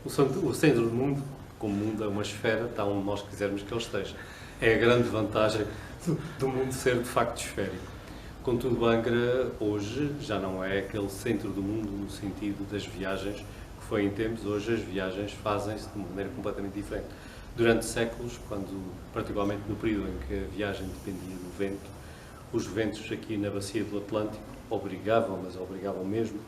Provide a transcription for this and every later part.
O centro do mundo, como o mundo é uma esfera, está onde nós quisermos que ele esteja. É a grande vantagem do mundo ser de facto esférico. Contudo, Angra hoje já não é aquele centro do mundo no sentido das viagens que foi em tempos. Hoje as viagens fazem-se de uma maneira completamente diferente. Durante séculos, particularmente no período em que a viagem dependia do vento, os ventos aqui na bacia do Atlântico obrigavam mesmo,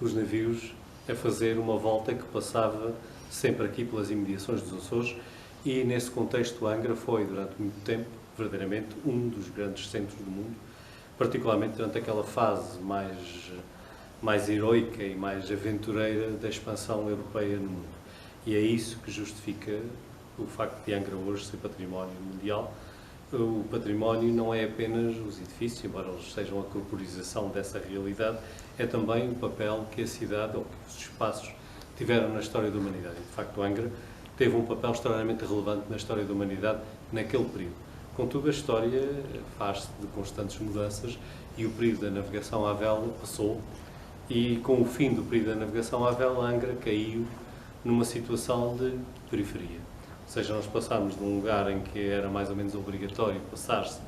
os navios a fazer uma volta que passava sempre aqui pelas imediações dos Açores, e nesse contexto Angra foi, durante muito tempo, verdadeiramente um dos grandes centros do mundo, particularmente durante aquela fase mais heroica e mais aventureira da expansão europeia no mundo. E é isso que justifica o facto de Angra hoje ser património mundial. O património não é apenas os edifícios, embora eles sejam a corporização dessa realidade, é também o papel que a cidade ou que os espaços tiveram na história da humanidade. De facto, Angra teve um papel extraordinariamente relevante na história da humanidade naquele período. Contudo, a história faz-se de constantes mudanças e o período da navegação à vela passou, e com o fim do período da navegação à vela, Angra caiu numa situação de periferia. Ou seja, nós passámos de um lugar em que era mais ou menos obrigatório passar-se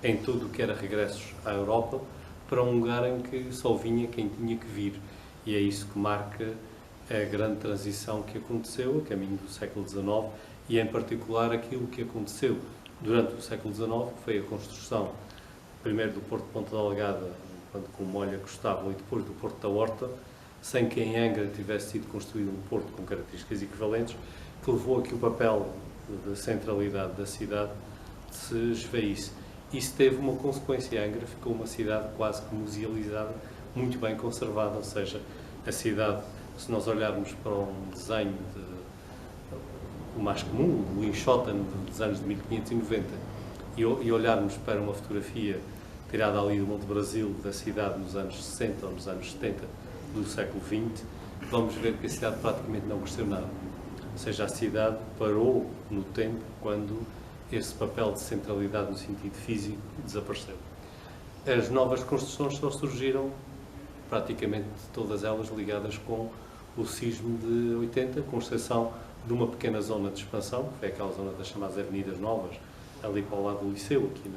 em tudo o que era regressos à Europa para um lugar em que só vinha quem tinha que vir. E é isso que marca a grande transição que aconteceu a caminho do século XIX e, em particular, aquilo que aconteceu durante o século XIX, que foi a construção, primeiro do Porto de Ponta Delgada, com Molha Costável, e depois do Porto da Horta, sem que em Angra tivesse sido construído um porto com características equivalentes, que levou a que o papel da centralidade da cidade se esvaísse. Isso teve uma consequência. Angra ficou uma cidade quase que musealizada, muito bem conservada, ou seja, a cidade, se nós olharmos para um desenho o mais comum, o Inchoten dos anos de 1590, e olharmos para uma fotografia tirada ali do Monte Brasil da cidade nos anos 60 ou nos anos 70 do século XX, vamos ver que a cidade praticamente não cresceu nada. Ou seja, a cidade parou no tempo quando esse papel de centralidade no sentido físico desapareceu. As novas construções só surgiram, praticamente todas elas ligadas com o sismo de 80, com exceção de uma pequena zona de expansão, que foi aquela zona das chamadas Avenidas Novas, ali para o lado do Liceu, aqui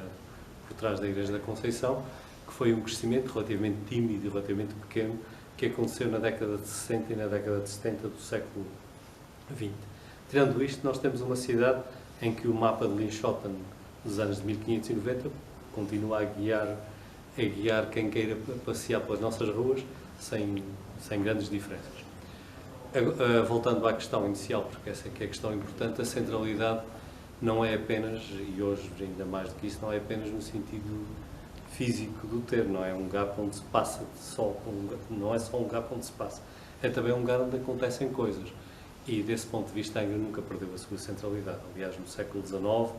por trás da Igreja da Conceição, que foi um crescimento relativamente tímido e relativamente pequeno, que aconteceu na década de 60 e na década de 70 do século XX. Tirando isto, nós temos uma cidade em que o mapa de Linschoten dos anos de 1590 continua a guiar quem queira passear pelas nossas ruas sem grandes diferenças. Voltando à questão inicial, porque essa é que é a questão importante, a centralidade não é apenas, e hoje ainda mais do que isso, não é apenas no sentido físico do termo, não é um lugar onde se passa não é só um lugar onde se passa, é também um lugar onde acontecem coisas. E desse ponto de vista, Angra nunca perdeu a sua centralidade. Aliás, no século XIX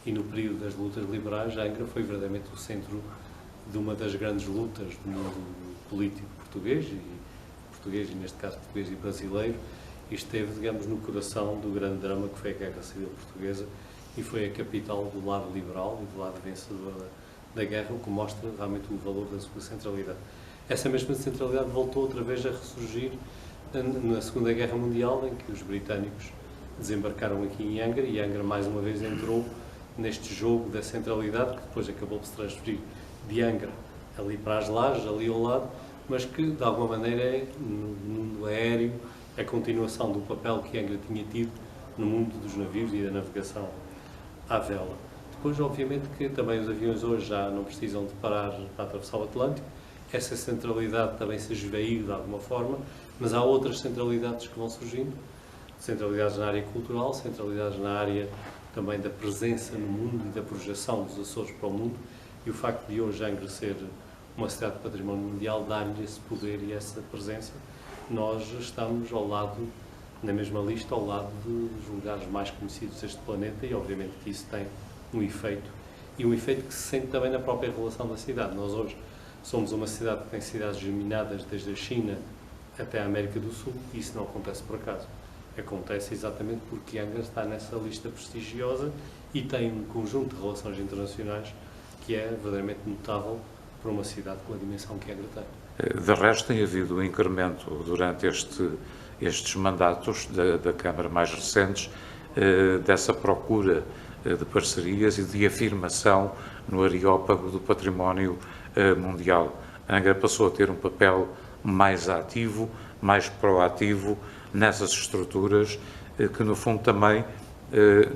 e no período das lutas liberais, Angra foi verdadeiramente o centro de uma das grandes lutas do mundo político português, e neste caso português e brasileiro, e esteve, digamos, no coração do grande drama que foi a Guerra Civil Portuguesa, e foi a capital do lado liberal e do lado vencedor da guerra, o que mostra realmente o valor da sua centralidade. Essa mesma centralidade voltou outra vez a ressurgir na Segunda Guerra Mundial, em que os britânicos desembarcaram aqui em Angra, e Angra mais uma vez entrou neste jogo da centralidade, que depois acabou por se transferir de Angra ali para as Lajes, ali ao lado, mas que de alguma maneira é, no mundo aéreo, a continuação do papel que Angra tinha tido no mundo dos navios e da navegação à vela. Depois, obviamente, que também os aviões hoje já não precisam de parar para atravessar o Atlântico, essa centralidade também se esvaiu de alguma forma, mas há outras centralidades que vão surgindo, centralidades na área cultural, centralidades na área também da presença no mundo e da projeção dos Açores para o mundo, e o facto de hoje Angra ser uma cidade de património mundial dá-lhe esse poder e essa presença. Nós estamos ao lado, na mesma lista, ao lado dos lugares mais conhecidos deste planeta, e obviamente que isso tem um efeito, e um efeito que se sente também na própria relação da cidade. Nós hoje somos uma cidade que tem cidades germinadas desde a China até a América do Sul, e isso não acontece por acaso. Acontece exatamente porque Angra está nessa lista prestigiosa e tem um conjunto de relações internacionais que é verdadeiramente notável para uma cidade com a dimensão que Angra tem. De resto, tem havido um incremento durante estes mandatos da Câmara mais recentes, dessa procura de parcerias e de afirmação no areópago do património mundial. Angra passou a ter um papel mais ativo, mais proativo nessas estruturas que, no fundo, também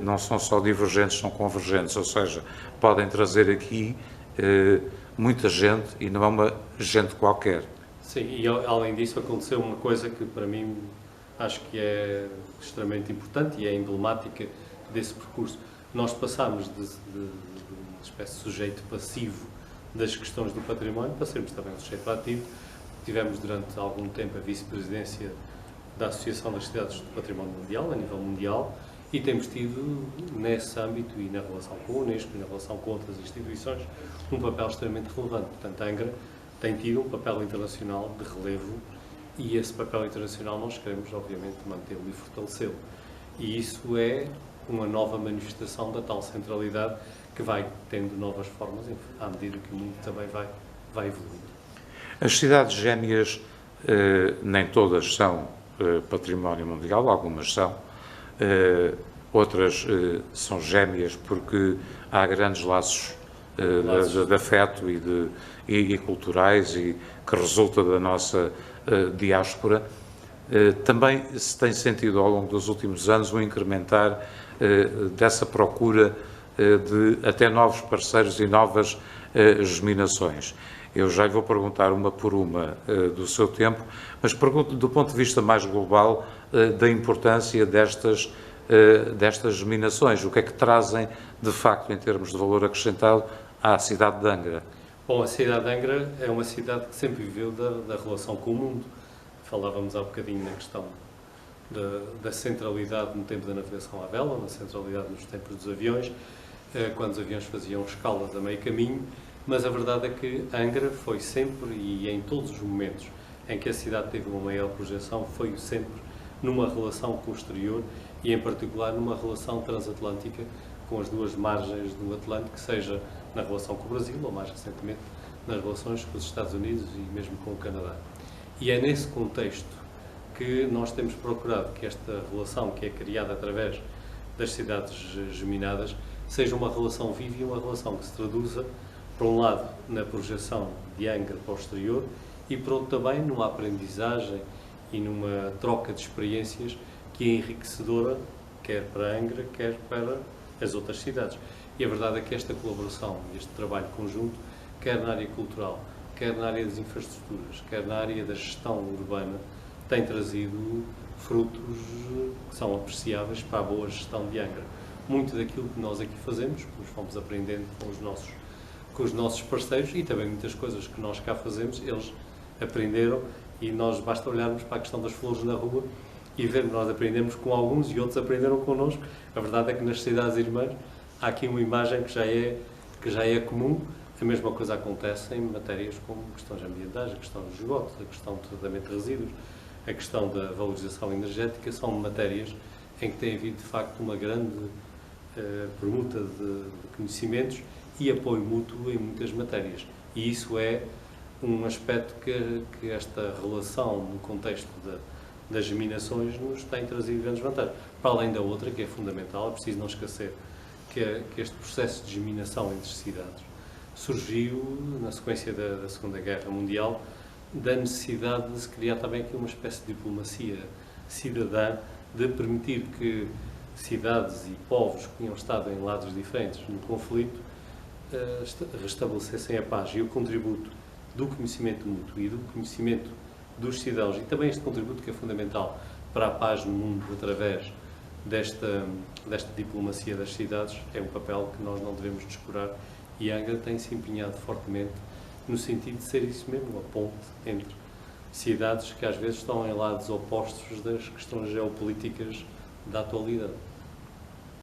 não são só divergentes, são convergentes, ou seja, podem trazer aqui muita gente e não é uma gente qualquer. Sim, e além disso aconteceu uma coisa que para mim acho que é extremamente importante e é emblemática desse percurso. Nós passámos de uma espécie de sujeito passivo das questões do património para sermos também um sujeito ativo. Tivemos durante algum tempo a vice-presidência da Associação das Cidades do Património Mundial, a nível mundial, e temos tido, nesse âmbito e na relação com a Unesco e na relação com outras instituições, um papel extremamente relevante. Portanto, a Angra tem tido um papel internacional de relevo e esse papel internacional nós queremos, obviamente, mantê-lo e fortalecê-lo. E isso é uma nova manifestação da tal centralidade que vai tendo novas formas à medida que o mundo também vai evoluindo. As cidades gêmeas, nem todas são património mundial, algumas são, outras são gêmeas porque há grandes laços de afeto e culturais e que resulta da nossa diáspora. Também se tem sentido ao longo dos últimos anos um incrementar dessa procura de até novos parceiros e novas germinações. Eu já lhe vou perguntar uma por uma do seu tempo, mas pergunto do ponto de vista mais global da importância destas germinações. O que é que trazem, de facto, em termos de valor acrescentado, à cidade de Angra? Bom, a cidade de Angra é uma cidade que sempre viveu da relação com o mundo. Falávamos há bocadinho na questão da centralidade no tempo da navegação à vela, na centralidade nos tempos dos aviões, quando os aviões faziam escalas a meio caminho, mas a verdade é que Angra foi sempre, e em todos os momentos em que a cidade teve uma maior projeção, foi sempre numa relação com o exterior e, em particular, numa relação transatlântica com as duas margens do Atlântico, seja na relação com o Brasil, ou mais recentemente nas relações com os Estados Unidos e mesmo com o Canadá. E é nesse contexto que nós temos procurado que esta relação, que é criada através das cidades geminadas, seja uma relação viva e uma relação que se traduza, por um lado, na projeção de Angra para o exterior e, por outro, também numa aprendizagem e numa troca de experiências que é enriquecedora, quer para Angra, quer para as outras cidades. E a verdade é que esta colaboração, este trabalho conjunto, quer na área cultural, quer na área das infraestruturas, quer na área da gestão urbana, tem trazido frutos que são apreciáveis para a boa gestão de Angra. Muito daquilo que nós aqui fazemos, nos fomos aprendendo com os nossos parceiros e também muitas coisas que nós cá fazemos, eles aprenderam e nós basta olharmos para a questão das flores na rua e ver que nós aprendemos com alguns e outros aprenderam connosco. A verdade é que nas cidades irmãs há aqui uma imagem que já é comum. A mesma coisa acontece em matérias como questões ambientais, a questão dos esgotos, a questão do tratamento de resíduos, a questão da valorização energética, são matérias em que tem havido de facto uma grande permuta de conhecimentos e apoio mútuo em muitas matérias. E isso é um aspecto que esta relação no contexto das geminações nos tem trazido grandes vantagens. Para além da outra, que é fundamental, é preciso não esquecer que este processo de geminação entre cidades surgiu na sequência da Segunda Guerra Mundial, da necessidade de se criar também aqui uma espécie de diplomacia cidadã, de permitir que cidades e povos que tinham estado em lados diferentes no conflito restabelecessem a paz. E o contributo do conhecimento mútuo e do conhecimento dos cidadãos, e também este contributo que é fundamental para a paz no mundo através desta diplomacia das cidades, é um papel que nós não devemos descurar, e Angra tem-se empenhado fortemente no sentido de ser isso mesmo, uma ponte entre cidades que às vezes estão em lados opostos das questões geopolíticas da atualidade.